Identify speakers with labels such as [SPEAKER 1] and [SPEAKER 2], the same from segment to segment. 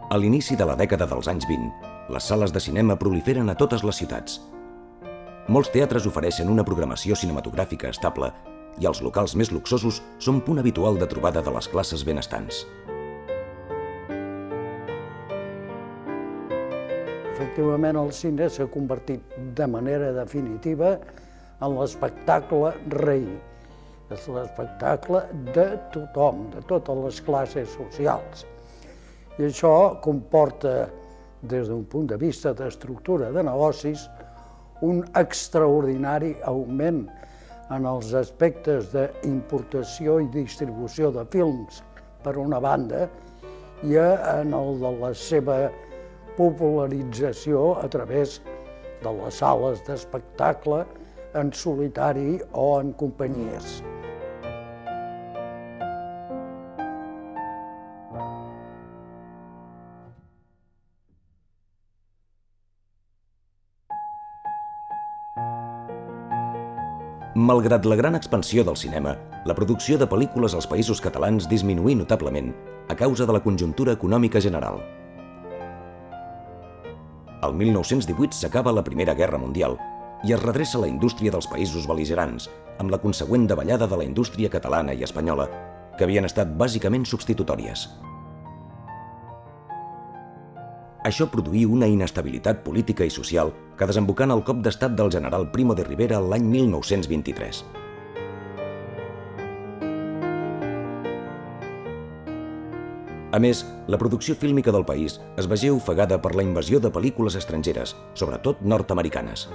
[SPEAKER 1] A l'inici de la dècada dels anys 20, les sales de cinema proliferen a totes les ciutats. Molts teatres ofereixen una programació cinematogràfica estable i els locals més luxosos són punt habitual de trobada de les classes benestants.
[SPEAKER 2] Efectivament, el cine s'ha convertit de manera definitiva en l'espectacle rei. És l'espectacle de tothom, de totes les classes socials. I això comporta, des d'un punt de vista d'estructura de negocis, un extraordinari augment en els aspectes d'importació i distribució de films, per una banda, i en el de la seva popularització a través de les sales d'espectacle en solitari o en companyies.
[SPEAKER 1] Malgrat la gran expansió del cinema, la producció de pel·lícules als països catalans disminuí notablement a causa de la conjuntura econòmica general. El 1918 s'acaba la Primera Guerra Mundial i es redreça la indústria dels països bel·ligerants, amb la consegüent davallada de la indústria catalana i espanyola, que havien estat bàsicament substitutòries. Això produí una inestabilitat política i social que desembocà en el cop d'estat del general Primo de Rivera l'any 1923. A més, la producció fílmica del país es veié ofegada per la invasió de pel·lícules estrangeres, sobretot nord-americanes.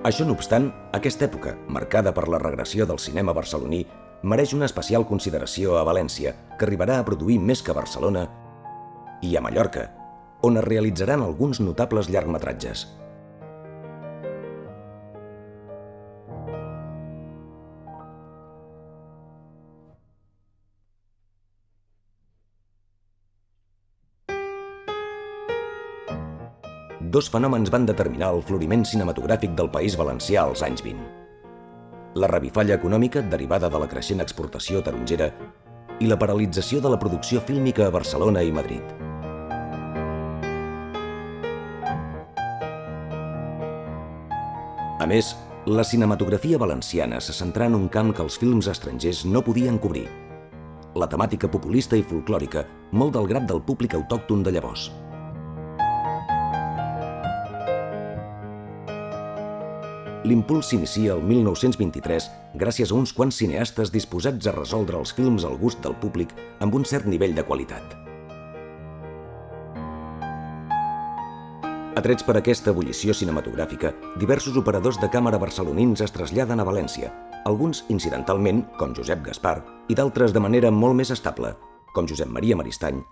[SPEAKER 1] Això no obstant, aquesta època, marcada per la regressió del cinema barceloní, mereix una especial consideració a València, que arribarà a produir més que a Barcelona, i a Mallorca, on es realitzaran alguns notables llargmetratges. Dos fenòmens van determinar el floriment cinematogràfic del País Valencià als anys 20. La revifalla econòmica derivada de la creixent exportació tarongera i la paralització de la producció fílmica a Barcelona i Madrid. A més, la cinematografia valenciana se centrà en un camp que els films estrangers no podien cobrir: la temàtica populista i folclòrica, molt del grat del públic autòcton de llavors. L'impuls s'inicia el 1923 gràcies a uns quants cineastes disposats a resoldre els films al gust del públic amb un cert nivell de qualitat. Atrets per aquesta ebullició cinematogràfica, diversos operadors de càmera barcelonins es traslladen a València, alguns incidentalment, com Josep Gaspar, i d'altres de manera molt més estable, com Josep Maria Maristany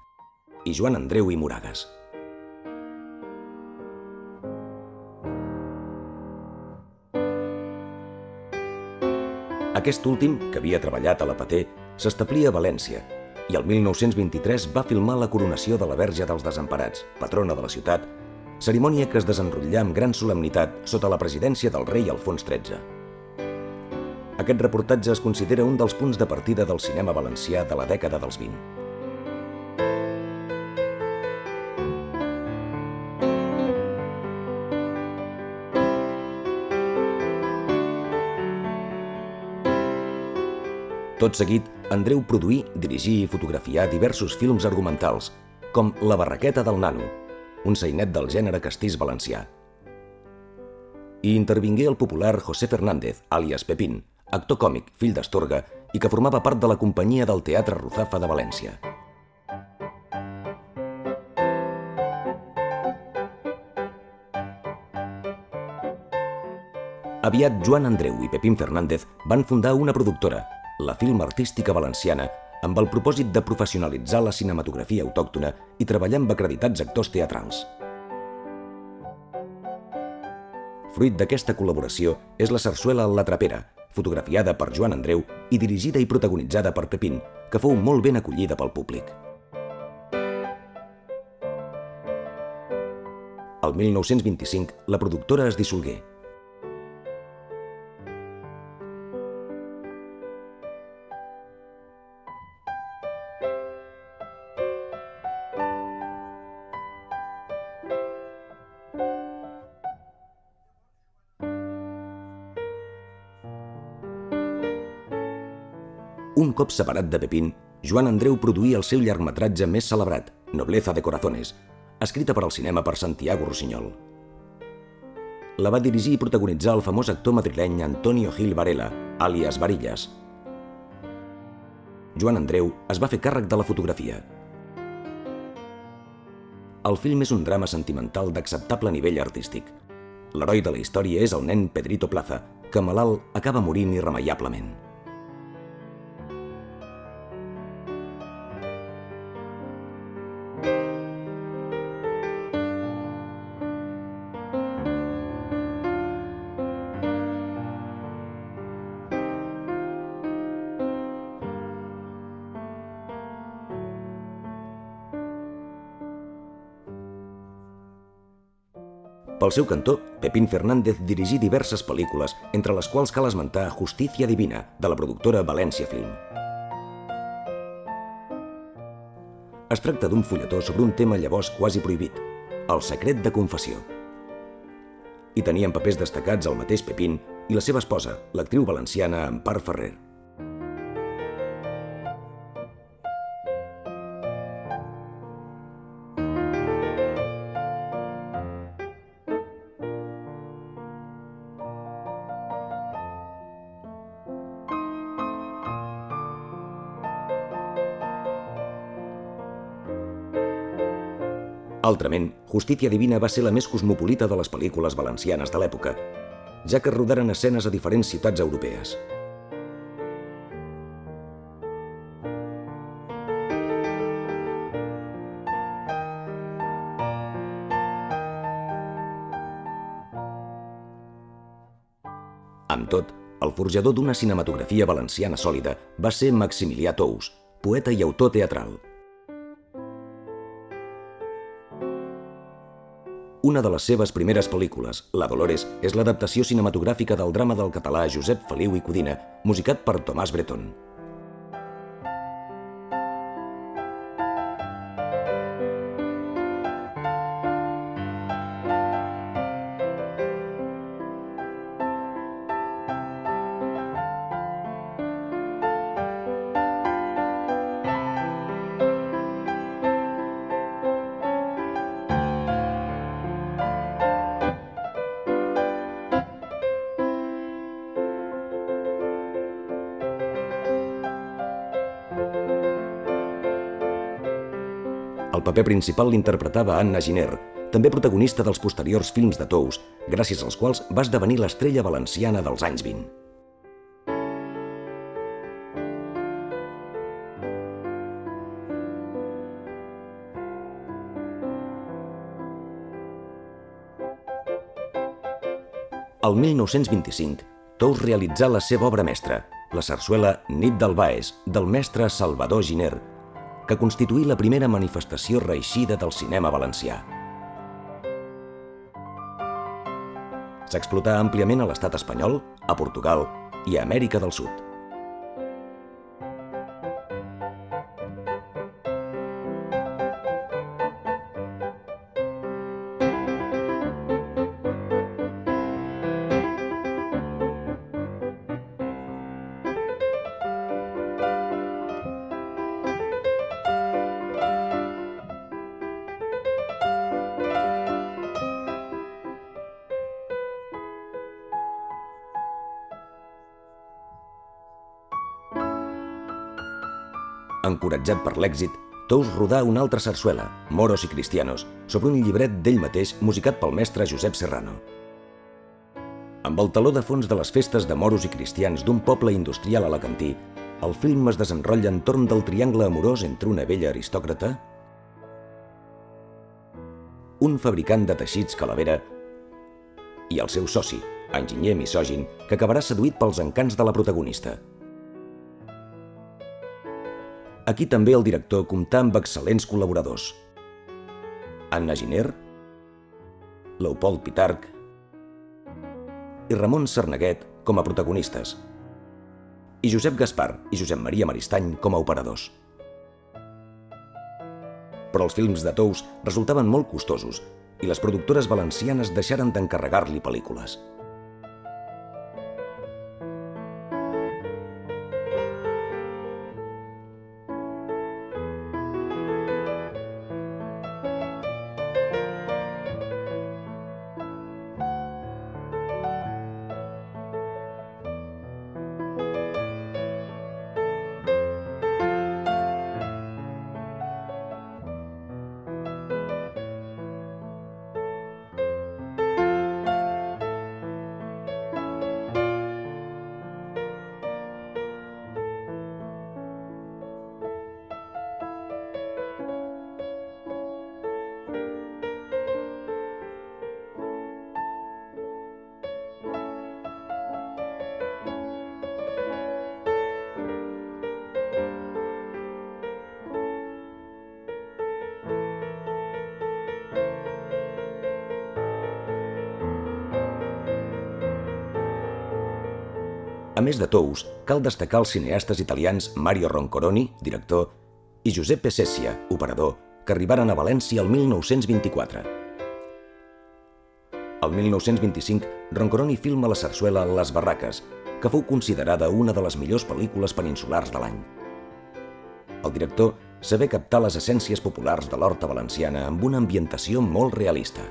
[SPEAKER 1] i Joan Andreu i Moragas. Aquest últim, que havia treballat a la Paté, s'establí a València i el 1923 va filmar la coronació de la Verge dels Desemparats, patrona de la ciutat, cerimònia que es desenrotllà amb gran solemnitat sota la presidència del rei Alfons XIII. Aquest reportatge es considera un dels punts de partida del cinema valencià de la dècada dels 20. Tot seguit, Andreu produí, dirigí i fotografià diversos films argumentals, com La barraqueta del nano, un sainet del gènere castís valencià. I intervingué el popular José Fernández, àlies Pepín, actor còmic, fill d'Astorga, i que formava part de la companyia del Teatre Ruzafa de València. Aviat Joan Andreu i Pepín Fernández van fundar una productora, la Film Artística Valenciana, amb el propòsit de professionalitzar la cinematografia autòctona i treballar amb acreditats actors teatrals. Fruit d'aquesta col·laboració és la sarsuela La Trapera, fotografiada per Joan Andreu i dirigida i protagonitzada per Pepín, que fou molt ben acollida pel públic. El 1925, la productora es dissolgué. Un cop separat de Pepín, Joan Andreu produí el seu llargmetratge més celebrat, Nobleza de Corazones, escrita per al cinema per Santiago Rusiñol. La va dirigir i protagonitzar el famós actor madrileny Antonio Gil Varela, àlies Varillas. Joan Andreu es va fer càrrec de la fotografia. El film és un drama sentimental d'acceptable nivell artístic. L'heroi de la història és el nen Pedrito Plaza, que malalt acaba morint irremeiablement. Pel seu cantó, Pepín Fernández dirigí diverses pel·lícules, entre les quals cal esmentar Justicia Divina, de la productora València Film. Es tracta d'un fulletó sobre un tema llavors quasi prohibit, el secret de confessió. Hi tenien papers destacats el mateix Pepín i la seva esposa, l'actriu valenciana Empar Ferrer. Altrament, Justicia Divina va ser la més cosmopolita de les pel·lícules valencianes de l'època, ja que es rodaren escenes a diferents ciutats europees. Amb tot, el forjador d'una cinematografia valenciana sòlida va ser Maximilià Tous, poeta i autor teatral. Una de les seves primeres pel·lícules, La Dolores, és l'adaptació cinematogràfica del drama del català Josep Feliu i Codina, musicat per Tomàs Bretón. El paper principal l'interpretava Anna Giner, també protagonista dels posteriors films de Tous, gràcies als quals va esdevenir l'estrella valenciana dels anys 20. El 1925, Tous realitzà la seva obra mestra, la sarsuela Nit del Baix, del mestre Salvador Giner, que constituí la primera manifestació reeixida del cinema valencià. S'explotà àmpliament a l'estat espanyol, a Portugal i a Amèrica del Sud. Encoratjat per l'èxit, Tous rodà una altra sarsuela, Moros i Cristianos, sobre un llibret d'ell mateix musicat pel mestre Josep Serrano. Amb el teló de fons de les festes de moros i cristians d'un poble industrial alacantí, el film es desenrotlla entorn del triangle amorós entre una vella aristòcrata, un fabricant de teixits Calavera i el seu soci, enginyer misògin, que acabarà seduït pels encants de la protagonista. Aquí també el director comptà amb excel·lents col·laboradors: Anna Giner, Leopold Pitarch i Ramon Sarneguet com a protagonistes, i Josep Gaspar i Josep Maria Maristany com a operadors. Però els films de Tous resultaven molt costosos i les productores valencianes deixaren d'encarregar-li pel·lícules. A més de Tous, cal destacar els cineastes italians Mario Roncoroni, director, i Giuseppe Sessia, operador, que arribaren a València el 1924. El 1925, Roncoroni filma la sarsuela Les Barraques, que fou considerada una de les millors pel·lícules peninsulars de l'any. El director sabé captar les essències populars de l'horta valenciana amb una ambientació molt realista.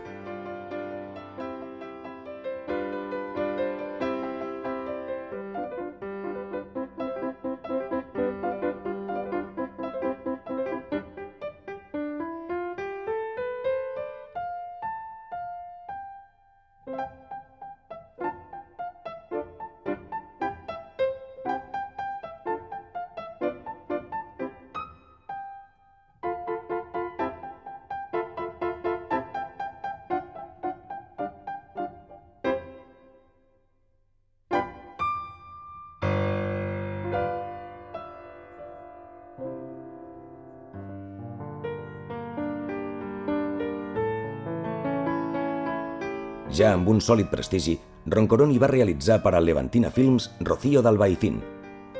[SPEAKER 1] Ja amb un sòlid prestigi, Roncoroni va realitzar per a Levantina Films Rocío d'Albaicín,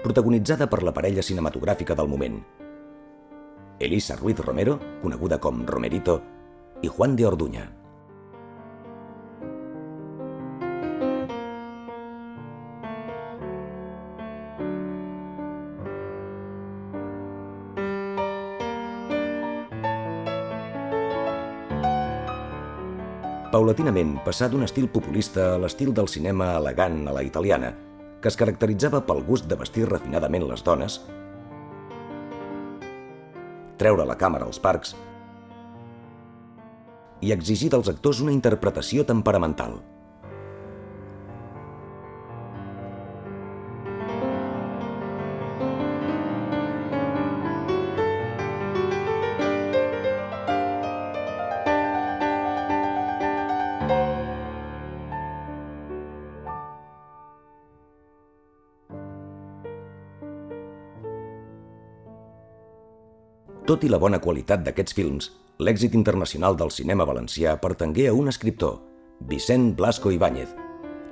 [SPEAKER 1] protagonitzada per la parella cinematogràfica del moment. Elisa Ruiz Romero, coneguda com Romerito, i Juan de Orduña. Paulatinament passà d'un estil populista a l'estil del cinema elegant a la italiana, que es caracteritzava pel gust de vestir refinadament les dones, treure la càmera als parcs i exigir dels actors una interpretació temperamental. Tot i la bona qualitat d'aquests films, l'èxit internacional del cinema valencià pertangué a un escriptor, Vicent Blasco Ibáñez,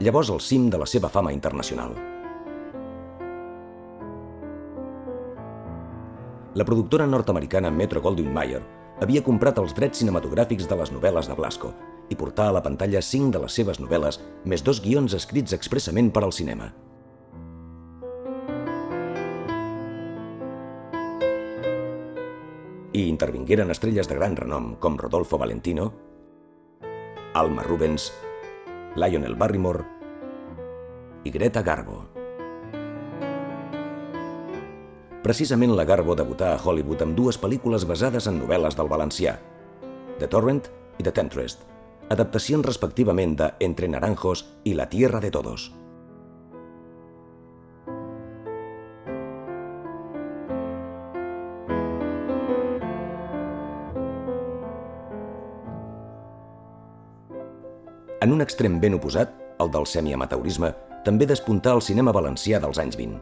[SPEAKER 1] llavors al cim de la seva fama internacional. La productora nord-americana Metro-Goldwyn-Mayer havia comprat els drets cinematogràfics de les novel·les de Blasco i portà a la pantalla 5 de les seves novel·les, més 2 guions escrits expressament per al cinema. I intervingueren estrelles de gran renom com Rodolfo Valentino, Alma Rubens, Lionel Barrymore i Greta Garbo. Precisament la Garbo debutà a Hollywood amb 2 pel·lícules basades en novel·les del valencià, The Torrent i The Temptress, adaptacions respectivament de Entre Naranjos i La Tierra de Todos. En un extrem ben oposat, el del semiamateurisme, també despuntà el cinema valencià dels anys 20.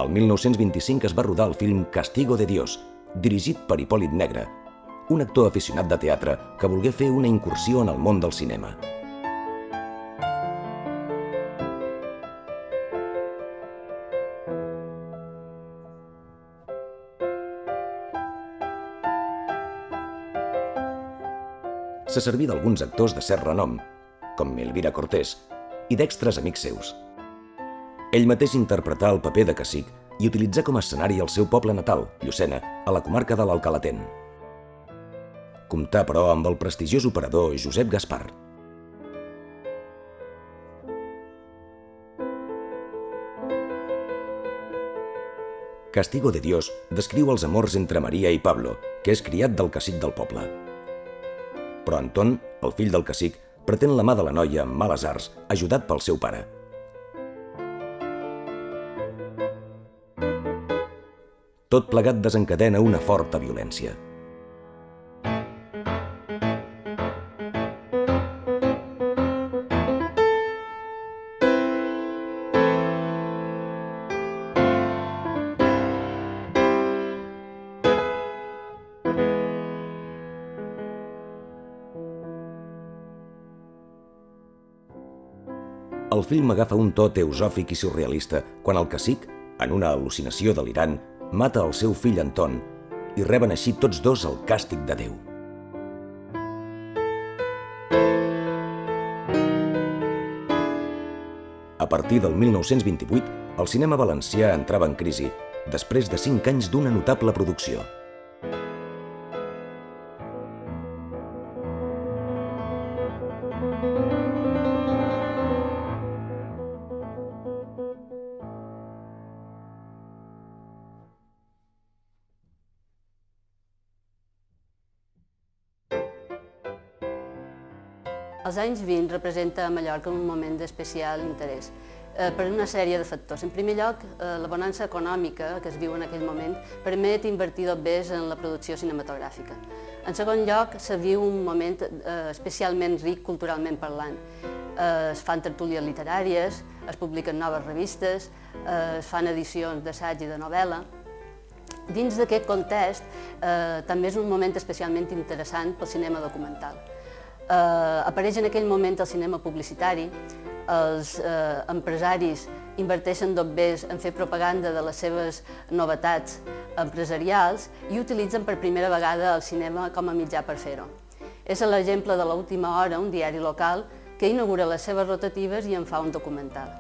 [SPEAKER 1] El 1925 es va rodar el film Castigo de Dios, dirigit per Hipòlit Negre, un actor aficionat de teatre que volgué fer una incursió en el món del cinema. Se serví d'alguns actors de cert renom, com Elvira Cortés, i d'extres amics seus. Ell mateix interpretà el paper de cacic i utilitzà com a escenari el seu poble natal, Llucena, a la comarca de l'Alcalatent. Comptà, però, amb el prestigiós operador Josep Gaspar. Castigo de Dios descriu els amors entre Maria i Pablo, que és criat del cacic del poble. Però Anton, el fill del cacic, pretén la mà de la noia amb males arts, ajudat pel seu pare. Tot plegat desencadena una forta violència. El film agafa un to teosòfic i surrealista quan el cacic, en una al·lucinació delirant, mata el seu fill Anton i reben així tots dos el càstig de Déu. A partir del 1928, el cinema valencià entrava en crisi, després de 5 anys d'una notable producció.
[SPEAKER 3] Els anys 20 representa a Mallorca un moment d'especial interès per una sèrie de factors. En primer lloc, la bonança econòmica que es viu en aquell moment permet invertir d'obès en la producció cinematogràfica. En segon lloc, se viu un moment especialment ric culturalment parlant. Es fan tertúlies literàries, es publiquen noves revistes, es fan edicions d'assaig i de novel·la. Dins d'aquest context, també és un moment especialment interessant pel cinema documental. Apareix en aquell moment el cinema publicitari, els empresaris inverteixen d'obès en fer propaganda de les seves novetats empresarials i utilitzen per primera vegada el cinema com a mitjà per fer-ho. És l'exemple de l'Última Hora, un diari local, que inaugura les seves rotatives i en fa un documental.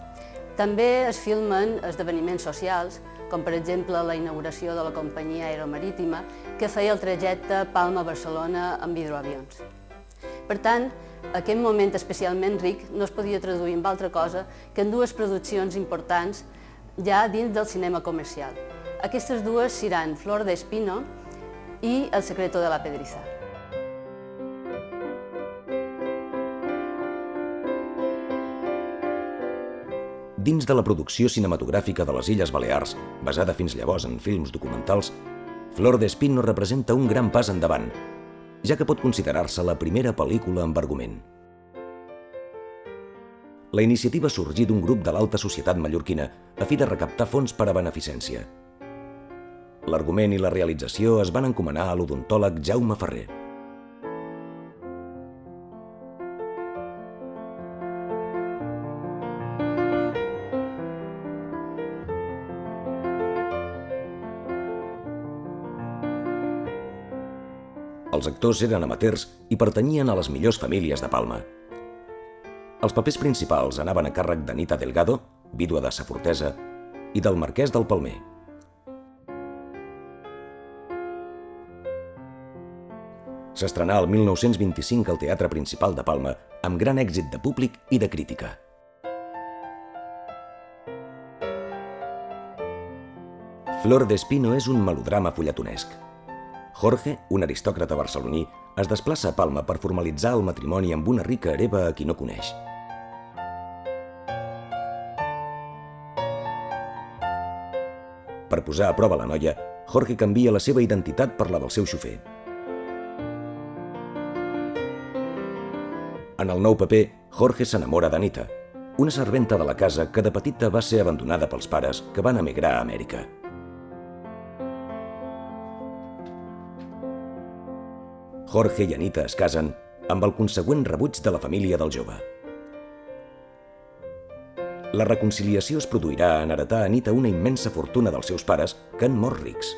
[SPEAKER 3] També es filmen esdeveniments socials, com per exemple la inauguració de la companyia aeromarítima que feia el trajecte Palma-Barcelona amb hidroavions. Per tant, aquest moment especialment ric no es podia traduir en altra cosa que en dues produccions importants ja dins del cinema comercial. Aquestes dues seran Flor de Espino i El secreto de la Pedriza.
[SPEAKER 1] Dins de la producció cinematogràfica de les Illes Balears, basada fins llavors en films documentals, Flor de Espino representa un gran pas endavant, ja que pot considerar-se la primera pel·lícula amb argument. La iniciativa sorgí d'un grup de l'alta societat mallorquina a fi de recaptar fons per a beneficència. L'argument i la realització es van encomanar a l'odontòleg Jaume Ferrer. Els actors eren amateurs i pertanyien a les millors famílies de Palma. Els papers principals anaven a càrrec d'Anita Delgado, vídua de Sa Fortesa, i del marquès del Palmer. S'estrenà el 1925 al Teatre Principal de Palma, amb gran èxit de públic i de crítica. Flor de Espino és un melodrama fulletonesc. Jorge, un aristòcrata barceloní, es desplaça a Palma per formalitzar el matrimoni amb una rica hereva a qui no coneix. Per posar a prova la noia, Jorge canvia la seva identitat per la del seu xofer. En el nou paper, Jorge s'enamora d'Anita, una serventa de la casa que de petita va ser abandonada pels pares que van emigrar a Amèrica. Jorge i Anita es casen amb el consegüent rebuig de la família del jove. La reconciliació es produirà en heretar a Anita una immensa fortuna dels seus pares que han mort rics.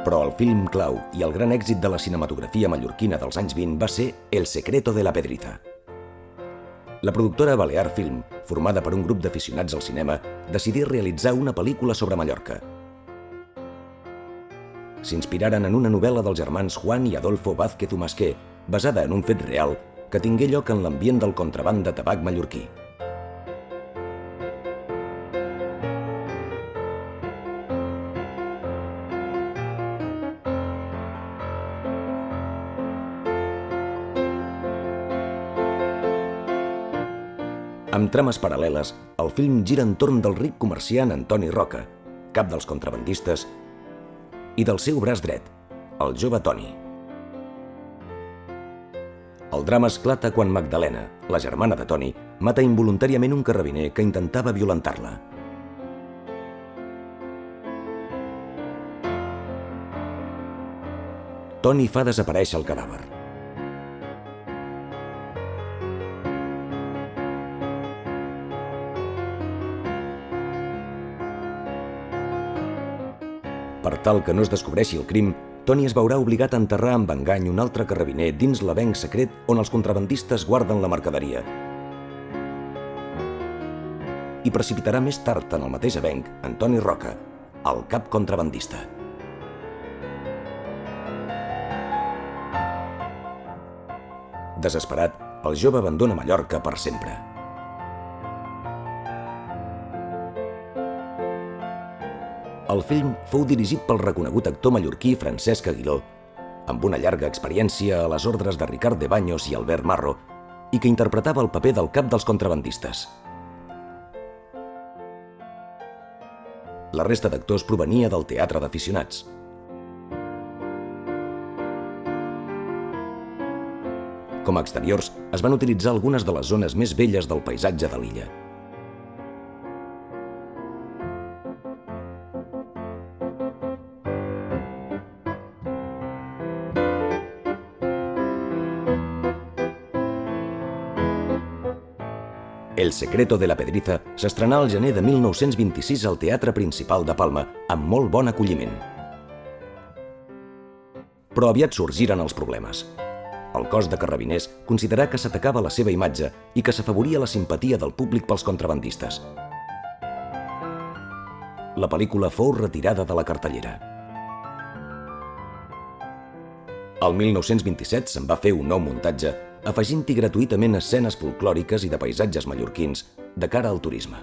[SPEAKER 1] Però el film clau i el gran èxit de la cinematografia mallorquina dels anys 20 va ser El secreto de la Pedriza. La productora Balear Film, formada per un grup d'aficionats al cinema, decidí realitzar una pel·lícula sobre Mallorca. S'inspiraren en una novel·la dels germans Juan i Adolfo Vázquez Umasqué, basada en un fet real que tingué lloc en l'ambient del contraban de tabac mallorquí. Amb trames paral·leles, el film gira entorn del ric comerciant Antoni Roca, cap dels contrabandistes, i del seu braç dret, el jove Toni. El drama esclata quan Magdalena, la germana de Toni, mata involuntàriament un carrabiner que intentava violentar-la. Toni fa desaparèixer el cadàver. Per tal que no es descobreixi el crim, Toni es veurà obligat a enterrar amb engany un altre carrabiner dins l'avenc secret on els contrabandistes guarden la mercaderia. I precipitarà més tard en el mateix avenc Antoni Roca, el cap contrabandista. Desesperat, el jove abandona Mallorca per sempre. El film fou dirigit pel reconegut actor mallorquí Francesc Aguiló, amb una llarga experiència a les ordres de Ricard de Baños i Albert Marro, i que interpretava el paper del cap dels contrabandistes. La resta d'actors provenia del teatre d'aficionats. Com a exteriors, es van utilitzar algunes de les zones més belles del paisatge de l'illa. El secreto de la Pedriza s'estrenà al gener de 1926 al Teatre Principal de Palma, amb molt bon acolliment. Però aviat sorgiren els problemes. El cos de carrabiners considerà que s'atacava la seva imatge i que s'afavoria la simpatia del públic pels contrabandistes. La pel·lícula fou retirada de la cartellera. El 1927 se'n va fer un nou muntatge, afegint-hi gratuïtament escenes folclòriques i de paisatges mallorquins de cara al turisme.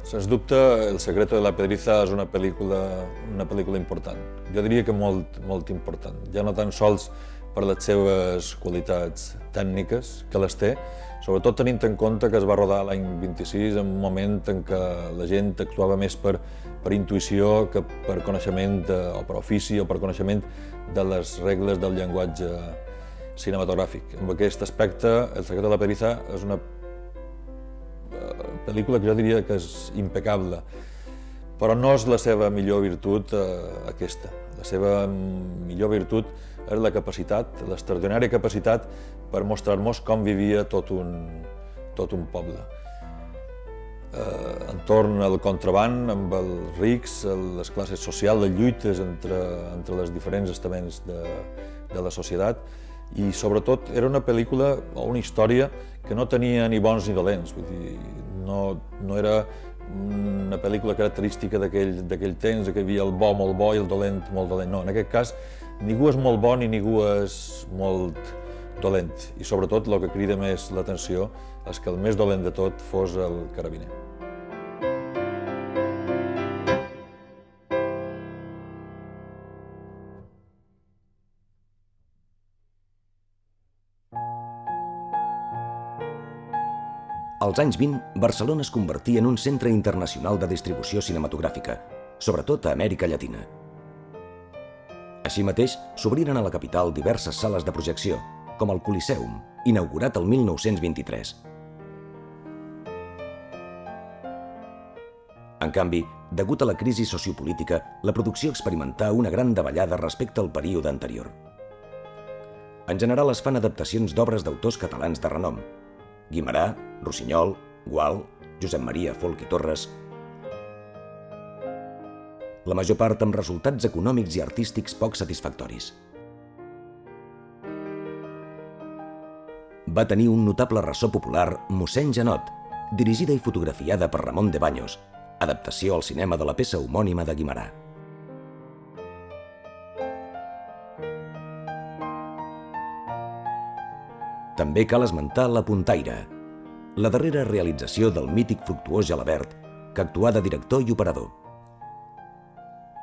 [SPEAKER 4] Sens dubte, El secreto de la Pedriza és una pel·lícula important. Jo diria que molt important. Ja no tan sols per les seves qualitats tècniques, que les té, sobretot tenint en compte que es va rodar l'any 26, en un moment en què la gent actuava més per intuïció que per coneixement o per ofici o per coneixement de les regles del llenguatge cinematogràfic. En aquest aspecte, El secreto de la Pedriza és una pel·lícula que jo diria que és impecable, però no és la seva millor virtut aquesta. La seva millor virtut és la capacitat, l'extraordinària capacitat per mostrar-nos com vivia tot un poble. Entorn al contraban, amb els rics, les classes socials, les lluites entre els diferents estaments de la societat, i sobretot era una pel·lícula o una història que no tenia ni bons ni dolents, vull dir, no era una pel·lícula característica d'aquell temps, que hi havia el bo molt bo i el dolent molt dolent. No, en aquest cas ningú és molt bo ni ningú és molt dolent, i sobretot el que crida més l'atenció és que el més dolent de tot fos el carabiner.
[SPEAKER 1] Als anys 20, Barcelona es convertia en un centre internacional de distribució cinematogràfica, sobretot a Amèrica Llatina. Així mateix, s'obriren a la capital diverses sales de projecció, com el Coliseum, inaugurat el 1923. En canvi, degut a la crisi sociopolítica, la producció experimentà una gran davallada respecte al període anterior. En general es fan adaptacions d'obres d'autors catalans de renom: Guimerà, Rossinyol, Gual, Josep Maria Folch i Torres, la major part amb resultats econòmics i artístics poc satisfactoris. Va tenir un notable ressò popular Mossèn Janot, dirigida i fotografiada per Ramon de Baños, adaptació al cinema de la peça homònima de Guimerà. També cal esmentar La Puntaire, la darrera realització del mític Fructuós Gelabert, que actuà de director i operador.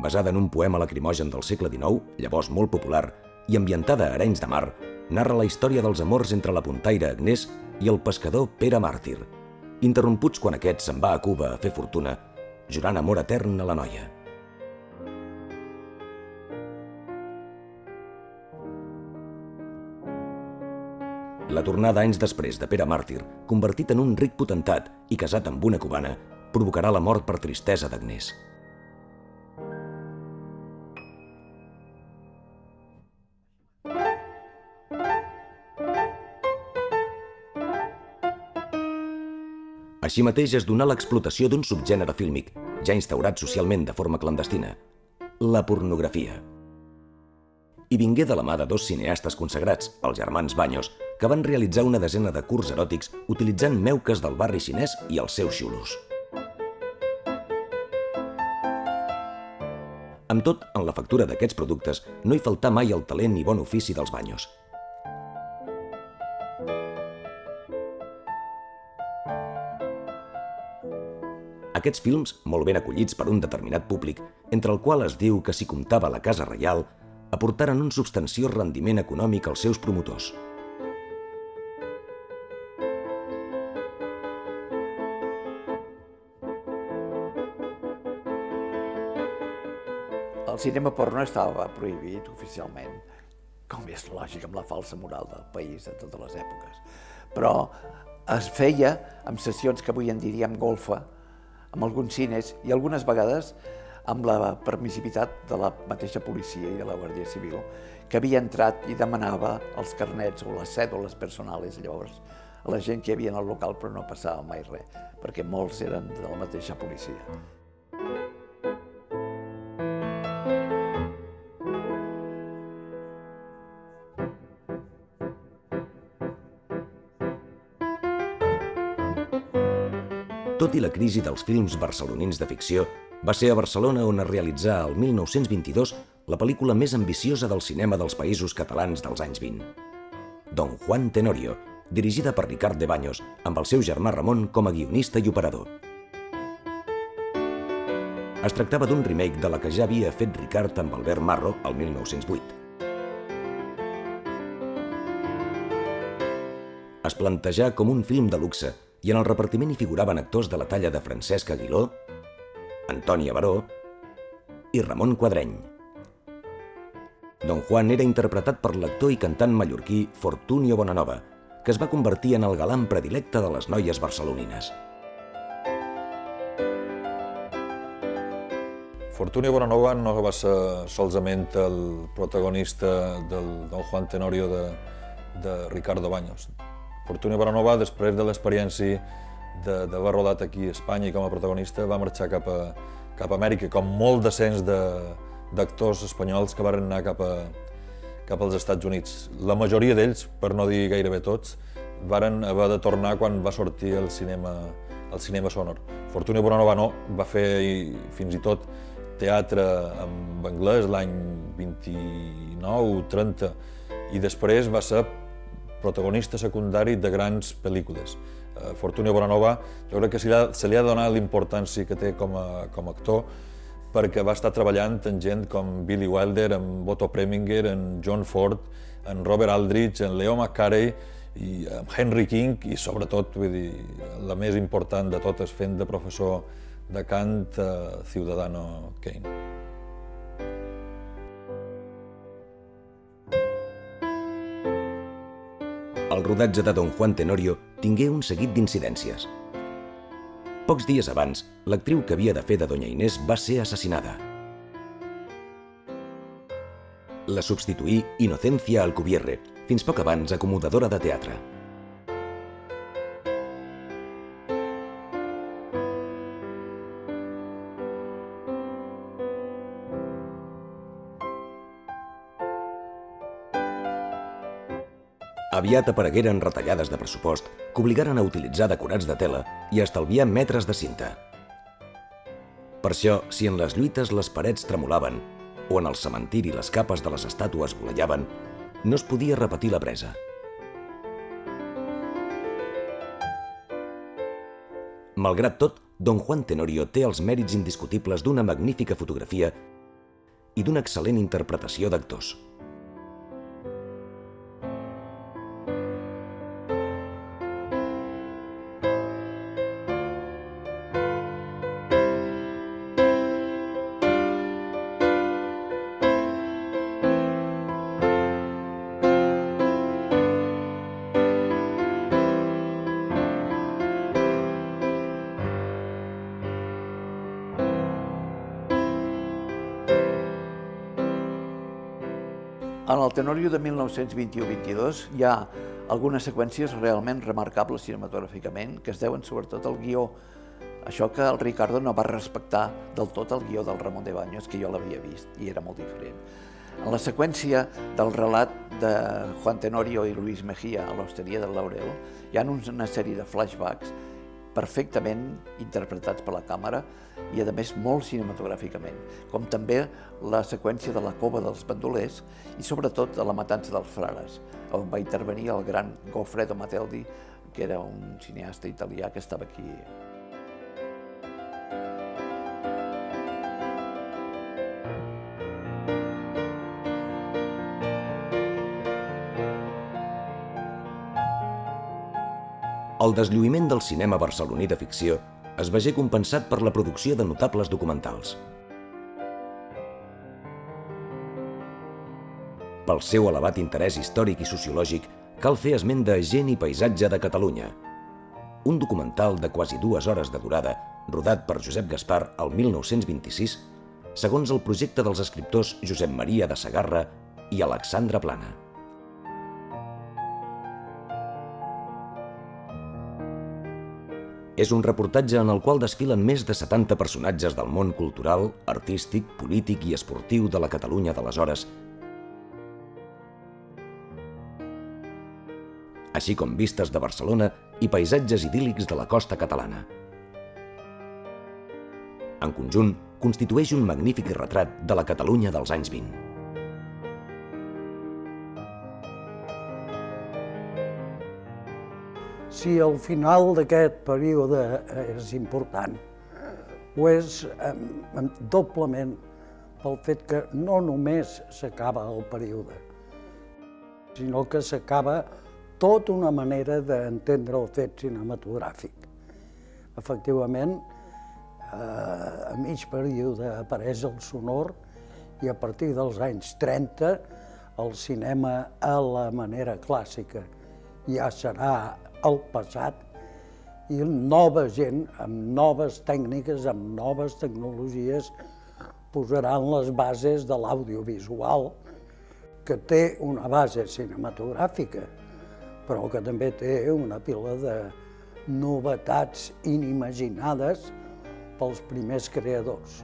[SPEAKER 1] Basada en un poema lacrimogen del segle XIX, llavors molt popular, i ambientada a Arenys de Mar, narra la història dels amors entre la puntaire Agnès i el pescador Pere Màrtir, interromputs quan aquest se'n va a Cuba a fer fortuna, jurant amor etern a la noia. La tornada anys després de Pere Màrtir, convertit en un ric potentat i casat amb una cubana, provocarà la mort per tristesa d'Agnès. Així mateix es donà l'explotació d'un subgènere fílmic, ja instaurat socialment de forma clandestina: la pornografia. I vingué de la mà de dos cineastes consagrats, els germans Baños, que van realitzar una desena de curts eròtics utilitzant meuques del barri xinès i els seus xulos. Amb tot, en la factura d'aquests productes no hi faltà mai el talent i bon ofici dels Baños. Aquests films, molt ben acollits per un determinat públic, entre el qual es diu que s'hi comptava la Casa Reial, aportaren un substanciós rendiment econòmic als seus promotors.
[SPEAKER 5] El cinema porno estava prohibit oficialment, com és lògic amb la falsa moral del país de totes les èpoques. Però es feia amb sessions que avui en diríem golfa, amb alguns cines i algunes vegades amb la permissivitat de la mateixa policia i de la Guàrdia Civil, que havia entrat i demanava els carnets o les cèdules personals llavors a la gent que hi havia en el local, però no passava mai res, perquè molts eren de la mateixa policia.
[SPEAKER 1] Tot i la crisi dels films barcelonins de ficció, va ser a Barcelona on es realitzà el 1922 la pel·lícula més ambiciosa del cinema dels països catalans dels anys 20. Don Juan Tenorio, dirigida per Ricard de Baños, amb el seu germà Ramon com a guionista i operador. Es tractava d'un remake de la que ja havia fet Ricard amb Albert Marro el 1908. Es plantejà com un film de luxe i en el repartiment hi figuraven actors de la talla de Francesc Aguiló, Antònia Baró i Ramon Quadreny. Don Juan era interpretat per l'actor i cantant mallorquí Fortunio Bonanova, que es va convertir en el galant predilecte de les noies barcelonines.
[SPEAKER 4] Fortunio Bonanova no va ser solament el protagonista del Don Juan Tenorio de Ricardo Baños. Fortunio Bonanova, després de l'experiència d'haver rodat aquí a Espanya i com a protagonista, va marxar cap a Amèrica, com molt decents d'actors espanyols que van anar cap als Estats Units. La majoria d'ells, per no dir gairebé tots, van haver de tornar quan va sortir el cinema sonor. Fortunio Bonanova no, va fer fins i tot teatre en anglès l'any 29-30 i després va ser protagonista secundari de grans pel·lícules. Fortunio Bonanova, jo crec que se li ha donat l'importància que té com a actor perquè va estar treballant amb gent com Billy Wilder, amb Otto Preminger, amb John Ford, amb Robert Aldrich, amb Leo McCarey, i amb Henry King i sobretot, vull dir, la més important de totes fent de professor de cant Ciudadano Kane.
[SPEAKER 1] El rodatge de Don Juan Tenorio tingué un seguit d'incidències. Pocs dies abans, l'actriu que havia de fer de Doña Inés va ser assassinada. La substituí Inocencia Alcubierre, fins poc abans acomodadora de teatre. Aviat aparegueren retallades de pressupost que obligaren a utilitzar decorats de tela i a estalviar metres de cinta. Per això, si en les lluites les parets tremolaven o en el cementiri les capes de les estàtues volejaven, no es podia repetir la presa. Malgrat tot, Don Juan Tenorio té els mèrits indiscutibles d'una magnífica fotografia i d'una excel·lent interpretació d'actors.
[SPEAKER 5] En el Tenorio de 1921-22 hi ha algunes seqüències realment remarcables cinematogràficament que es deuen sobretot al guió. Això que el Ricardo no va respectar del tot el guió del Ramón de Baños, que jo l'havia vist i era molt diferent. En la seqüència del relat de Juan Tenorio i Luis Mejía a l'Hosteria del Laurel hi ha una sèrie de flashbacks perfectament interpretats per la càmera i, a més, molt cinematogràficament, com també la seqüència de la cova dels bandolers i, sobretot, de la matança dels frares, on va intervenir el gran Goffredo Mateldi, que era un cineasta italià que estava aquí.
[SPEAKER 1] El deslluïment del cinema barceloní de ficció es vegé compensat per la producció de notables documentals. Pel seu elevat interès històric i sociològic, cal fer esment de Gent i paisatge de Catalunya, un documental de quasi 2 hores de durada, rodat per Josep Gaspar el 1926, segons el projecte dels escriptors Josep Maria de Segarra i Alexandre Plana. És un reportatge en el qual desfilen més de 70 personatges del món cultural, artístic, polític i esportiu de la Catalunya d'aleshores, així com vistes de Barcelona i paisatges idíl·lics de la costa catalana. En conjunt, constitueix un magnífic retrat de la Catalunya dels anys 20.
[SPEAKER 2] Si el final d'aquest període és important, ho és doblement pel fet que no només s'acaba el període, sinó que s'acaba tota una manera d'entendre el fet cinematogràfic. Efectivament, a mig període apareix el sonor i a partir dels anys 30 el cinema a la manera clàssica ja serà el passat i nova gent, amb noves tècniques, amb noves tecnologies, posaran les bases de l'audiovisual, que té una base cinematogràfica, però que també té una pila de novetats inimaginades pels primers creadors.